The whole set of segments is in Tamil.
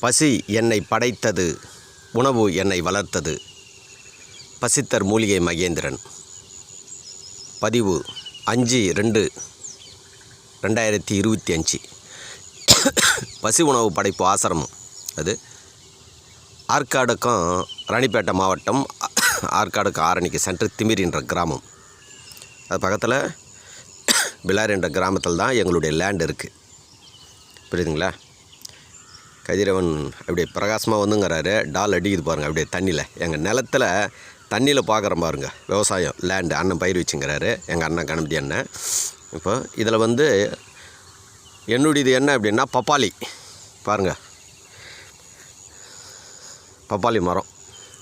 பசி என்னை படைத்தது, உணவு என்னை வளர்த்தது. பசித்தர் மூலிகை மகேந்திரன். பதிவு 5/2/2025. பசி உணவு படைப்பு ஆசிரமம். அது ஆற்காடுக்கும் ராணிப்பேட்டை மாவட்டம், ஆற்காடுக்கும் ஆரணிக்கு சென்று திமிரின்ற கிராமம். அது பக்கத்தில் பிலார் என்ற கிராமத்தில் தான் எங்களுடைய லேண்ட் இருக்குது. புரியுதுங்களா? கதிரவன் அப்படியே பிரகாசமாக வந்துங்கிறாரு. டால் அடிக்குது பாருங்கள் அப்படியே தண்ணியில். எங்கள் நிலத்தில் தண்ணியில் பார்க்குற பாருங்க விவசாயம் லேண்டு. அண்ணன் பயிர் வச்சுங்கிறாரு, எங்கள் அண்ணன் கணபதி அண்ணன். இப்போ இதில் என்னுடையது என்ன அப்படின்னா பப்பாளி பாருங்கள். பப்பாளி மரம்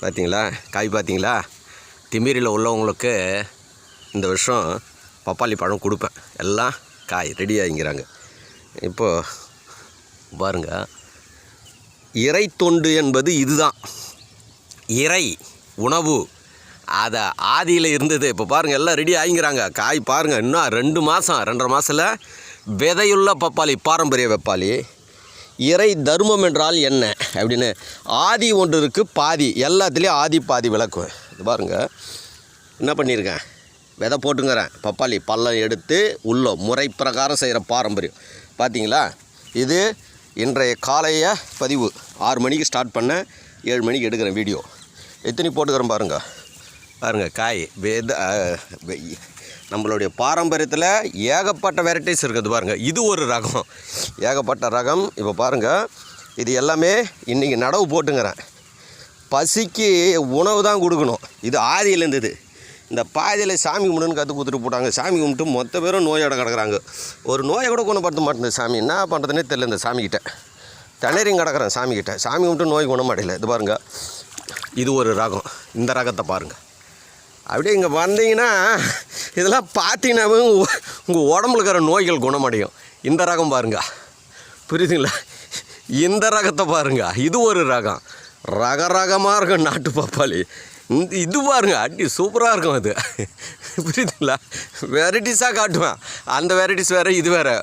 பார்த்தீங்களா? காய் பார்த்தீங்களா? திமிரியில் உள்ளவங்களுக்கு இந்த வருஷம் பப்பாளி பழம் கொடுப்பேன். எல்லாம் காய் ரெடி ஆகிங்கிறாங்க. இப்போது பாருங்கள், இறை தொண்டு என்பது இதுதான். இறை உணவு அதை ஆதியில் இருந்தது. இப்போ பாருங்கள் எல்லாம் ரெடி ஆகிங்கிறாங்க. காய் பாருங்கள், இன்னும் 2 மாதம் 2.5 மாதத்தில் விதையுள்ள பப்பாளி, பாரம்பரிய பப்பாளி. இறை தர்மம் என்றால் என்ன அப்படின்னு ஆதி ஒன்று இருக்குது, பாதி. எல்லாத்துலேயும் ஆதி பாதி விளக்குவேன். இது பாருங்கள் என்ன பண்ணியிருக்கேன், விதை போட்டுங்கிறேன். பப்பாளி பள்ளம் எடுத்து உள்ள முறை பிரகாரம் செய்கிற பாரம்பரியம் பார்த்தீங்களா? இது இன்றைய காலைய பதிவு. 6 மணிக்கு ஸ்டார்ட் பண்ணேன், 7 மணிக்கு எடுக்கிறேன் வீடியோ. எத்தனை போட்டுக்கிறேன் பாருங்கள். காய் நம்மளுடைய பாரம்பரியத்தில் ஏகப்பட்ட வெரைட்டிஸ் இருக்குது பாருங்கள். இது ஒரு ரகம், ஏகப்பட்ட ரகம். இப்போ பாருங்கள், இது எல்லாமே இன்றைக்கி நடவு போட்டுங்கிறேன். பசிக்கு உணவு தான் கொடுக்கணும். இது ஆதியில் இருந்தது. இந்த பாதியில் சாமி கும்பிடுன்னு கற்று கொடுத்துட்டு போட்டாங்க. சாமி கும்பிட்டு மொத்த பேரும் நோயோட கிடக்குறாங்க. ஒரு நோயை கூட குணப்படுத்த மாட்டேங்குது சாமி. என்ன பண்ணுறதுனே தெரியல. இந்த சாமிக்கிட்ட திணறியும் கிடக்குறேன். சாமிக்கிட்ட சாமி கும்பிட்டு நோய் குணமாடையில். இது பாருங்கள், இது ஒரு ரகம். இந்த ரகத்தை பாருங்கள். அப்படியே இங்கே வந்தீங்கன்னா இதெல்லாம் பார்த்தீங்கன்னாவே உங்கள் உடம்புல இருக்கிற நோய்கள் குணமடையும். இந்த ரகம் பாருங்கள், புரியுதுங்களா? இந்த ரகத்தை பாருங்கள், இது ஒரு ரகம். ரகமாக இருக்கும் நாட்டு பப்பாளி. இது பாருங்க, அடி சூப்பராக இருக்கும். அது புரியுதுங்களா? வெரைட்டிஸாக காட்டுவேன். அந்த வெரைட்டிஸ் வேறு, இது வேறு.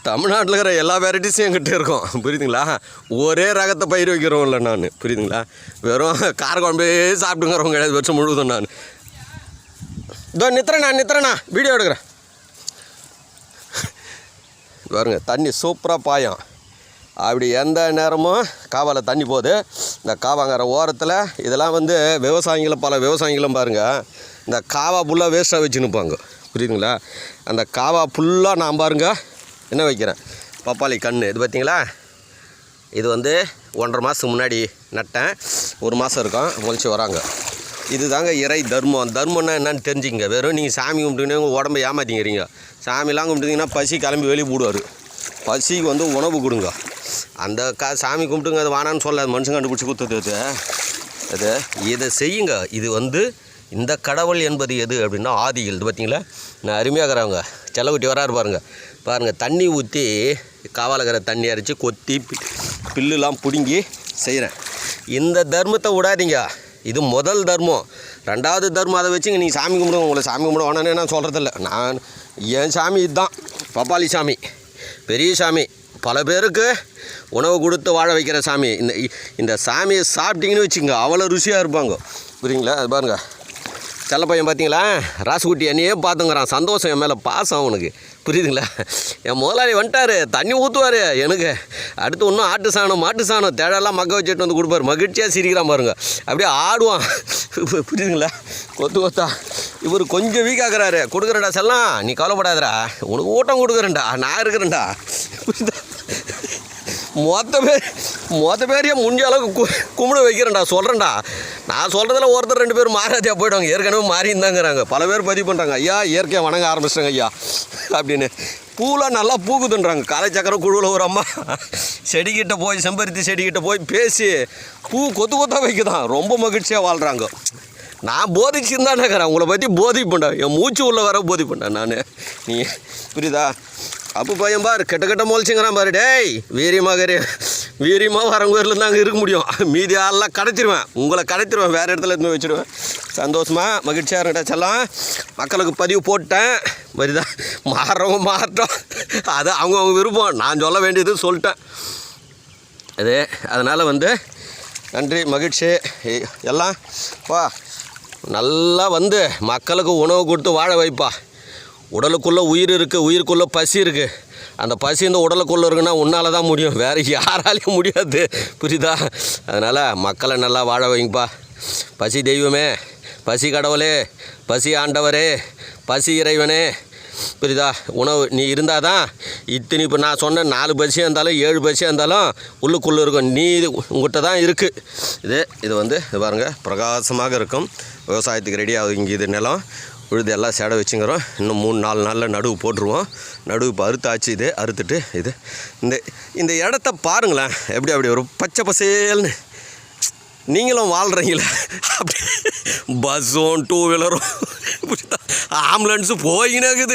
தமிழ்நாட்டில் இருக்கிற எல்லா வெரைட்டிஸும் என்கிட்ட இருக்கும். புரியுதுங்களா? ஒரே ரகத்தை பயிர் வைக்கிறோம் இல்லை நான். புரியுதுங்களா? வெறும் கார குழம்பே சாப்பிட்டுங்கிறவங்க கிடையாது வருஷம் முழுவதும். நான் இதோ நித்திரண்ணா வீடியோ எடுக்கிறேன் பாருங்க. தண்ணி சூப்பராக பாயும். அப்படி எந்த நேரமும் காவாவில் தண்ணி போகுது. இந்த காவாங்கிற ஓரத்தில் இதெல்லாம் விவசாயிகளும், பல விவசாயிகளும் பாருங்கள், இந்த காவா ஃபுல்லாக வேஸ்ட்டாக வச்சு நிற்பாங்க. புரியுதுங்களா? அந்த காவா ஃபுல்லாக நான் பாருங்கள் என்ன வைக்கிறேன், பப்பாளி கன்று. இது பார்த்திங்களா? இது 1.5 மாதத்துக்கு முன்னாடி நட்டேன். 1 மாதம் இருக்கும், முளைச்சி வராங்க. இது தாங்க இறை தர்மம். தர்மம்னா என்னன்னு தெரிஞ்சுங்க. வெறும் நீங்கள் சாமி கும்பிட்டுன்னு உங்கள் உடம்பை ஏமாற்றிங்கிறீங்க. சாமிலாம் கும்பிட்டுங்கன்னா பசி கிளம்பி வெளியே போடுவார். பசிக்கு உணவு கொடுங்க. அந்த சாமி கும்பிட்டுங்க, அது வானான்னு சொல்லாது. மனுஷன் கண்டுபிடிச்சி கொடுத்தது அது. இதை செய்யுங்க. இது இந்த கடவுள் என்பது எது அப்படின்னா ஆதிகள். இது பார்த்தீங்களா? நான் அருமையாகிறவங்க செலவுட்டி வராரு பாருங்கள். தண்ணி ஊற்றி காவாலக்கிற தண்ணி அரைச்சி கொத்தி பில்லுலாம் பிடுங்கி செய்கிறேன். இந்த தர்மத்தை விடாதீங்க. இது முதல் தர்மம். 2வது தர்மம் அதை வச்சுங்க நீங்கள் சாமி கும்பிடுங்க. உங்களை சாமி கும்பிட வேணானே நான் சொல்கிறதில்ல. நான் என் சாமி இதுதான், பப்பாளி சாமி. பெரிய சாமி, பல பேருக்கு உணவு கொடுத்து வாழ வைக்கிற சாமி. இந்த சாமியை சாப்பிட்டீங்கன்னு வச்சுங்க, அவ்வளோ ருசியாக இருப்பாங்க. புரியுங்களா? அது பாருங்கள், செல்ல பையன் பார்த்தீங்களா? ராசுக்குட்டி என்னையே பார்த்துங்கிறான். சந்தோஷம், என் மேலே பாசம் அவனுக்கு. புரியுதுங்களா? என் முதலாளி வந்துட்டார், தண்ணி ஊற்றுவார் எனக்கு. அடுத்து இன்னும் ஆட்டு சாணம், மாட்டு சாணம், தேடெல்லாம் மக்க வச்சுட்டு கொடுப்பார். மகிழ்ச்சியாக சிரிக்கிறான் பாருங்கள். அப்படியே ஆடுவான். புரியுதுங்களா? கொத்தா இவர் கொஞ்சம் வீக்காகிறாரு. கொடுக்குறேன்டா செல்லாம், நீ கவலைப்படாதடா, உனக்கு ஊட்டம் கொடுக்குறேன்டா, நான் இருக்கிறேன்டா. புரியுதா? மொத்த பேரையே முடிஞ்ச அளவுக்கு கும்பிட வைக்கிறேன்டா, சொல்கிறேன்டா. நான் சொல்கிறதில் ஒருத்தர் 2 பேர் மாறாதியாக போய்டுவாங்க. ஏற்கனவே மாறிந்தாங்கிறாங்க. பல பேர் பதிவு பண்ணுறாங்க, ஐயா இயற்கையாக வணங்க ஆரம்பிச்சிட்டாங்க ஐயா அப்படின்னு. பூலாம் நல்லா பூக்குதுன்றாங்க. காலை சக்கரை குழுவில் ஒரு அம்மா செடிக்கிட்ட போய், செம்பருத்தி செடிக்கிட்ட போய் பேசி பூ கொத்தாக வைக்குதான். ரொம்ப மகிழ்ச்சியாக வாழ்கிறாங்க. நான் போதிச்சுருந்தானே இருக்கிறேன். உங்களை பற்றி போதிப்பேன்டா, என் மூச்சு உள்ள வர போதிப்பேன்டா நான். நீ புரியுதா? அப்போ பையன் பாரு கெட்ட முளைச்சிங்கிறான் பாரு. டேய் வீரியமாக வரவங்க ஊரில் தான் அங்கே இருக்க முடியும். மீதி ஆளெலாம் கிடச்சிருவேன். உங்களை கிடச்சிருவேன், வேறு இடத்துல இருந்து வச்சுடுவேன். சந்தோஷமாக மகிழ்ச்சியாக இருக்கட்டா செல்லாம். மக்களுக்கு பதிவு போட்டேன். வருதா? மாறட்டும், அது அவங்க விருப்பம். நான் சொல்ல வேண்டியது சொல்லிட்டேன். இது அதனால் வந்து நன்றி மகிழ்ச்சி எல்லாம் வா நல்லா வந்து மக்களுக்கு உணவு கொடுத்து வாழ வைப்பா. உடலுக்குள்ளே உயிர் இருக்குது, உயிருக்குள்ளே பசி இருக்குது. அந்த பசி இந்த உடலுக்குள்ளே இருக்குன்னா உன்னால் தான் முடியும், வேறு யாராலையும் முடியாது. புரியுதா? அதனால் மக்களை நல்லா வாழ வைங்கப்பா. பசி தெய்வமே, பசி கடவுளே, பசி ஆண்டவரே, பசி இறைவனே. புரியுதா? உணவு நீ இருந்தால் தான் இத்தனை இப்போ நான் சொன்ன 4 பசியாக இருந்தாலும் 7 பசியாக இருந்தாலும் உள்ளுக்குள்ளே இருக்கும். நீ இது உங்கள்கிட்ட தான் இருக்குது. இது வந்து இது பாருங்கள் பிரகாசமாக இருக்கும். விவசாயத்துக்கு ரெடி ஆகுது. இங்கே இது நிலம் உழுது எல்லாம் சேடை வச்சுங்கிறோம். இன்னும் 3-4 நாளில் நடுவு போட்டுருவோம். நடுவு இப்போ அறுத்தாச்சு. இது அறுத்துட்டு இது இந்த இடத்த பாருங்களேன், அப்படி ஒரு பச்சை பசேல்னு. நீங்களும் வாழ்கிறீங்களே அப்படி பஸ்ஸும் 2 வீலரும் ஆம்புலன்ஸு போயினே இருக்குது.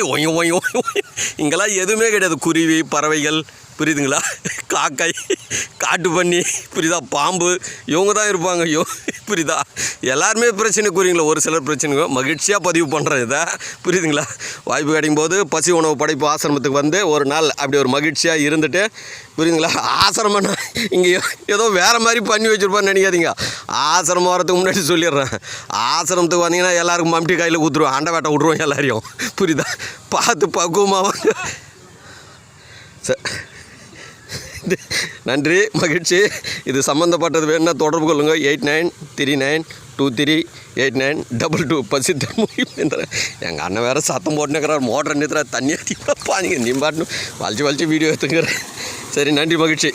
இங்கெல்லாம் எதுவுமே கிடையாது. குருவி பறவைகள் புரியுதுங்களா, காக்கை, காட்டு பண்ணி புரியுதா, பாம்பு இவங்க தான் இருப்பாங்க. புரியுதா? எல்லாருமே பிரச்சனைக்குறீங்களா, ஒரு சிலர் பிரச்சனைங்க. மகிழ்ச்சியாக பதிவு பண்ணுறேன் இதை. புரியுதுங்களா? வாய்ப்பு கிடைக்கும் போது பசி உணவு படைப்பு ஆசிரமத்துக்கு வந்து ஒரு நாள் அப்படி ஒரு மகிழ்ச்சியாக இருந்துட்டு, புரியுதுங்களா? ஆசிரமம்னா இங்கே ஏதோ வேறு மாதிரி பண்ணி வச்சுருப்பான்னு நினைக்காதீங்க. ஆசிரமம் வரதுக்கு முன்னாடி சொல்லிடுறேன். ஆசிரமத்துக்கு வந்தீங்கன்னா எல்லாருக்கும் மம்டி கையில் ஊற்றுருவோம், அண்டை வேட்டை விட்ருவோம் எல்லாரையும். புரியுதா? பார்த்து பக்குவமாக நன்றி மகிழ்ச்சி. இது சம்மந்தப்பட்டது வேணுன்னா தொடர்பு கொள்ளுங்கள். 8939238922 பசி தர்மபுரி. எங்கள் அண்ணன் வேறு சத்தம் போட்டுனுக்கிறார், மோட்டர் நிறுத்துறாரு, தண்ணி அடிப்பாங்க. நீ பாட்டுன்னு வலிச்சு வீடியோ எடுத்துக்கிறேன். சரி, நன்றி மகிழ்ச்சி.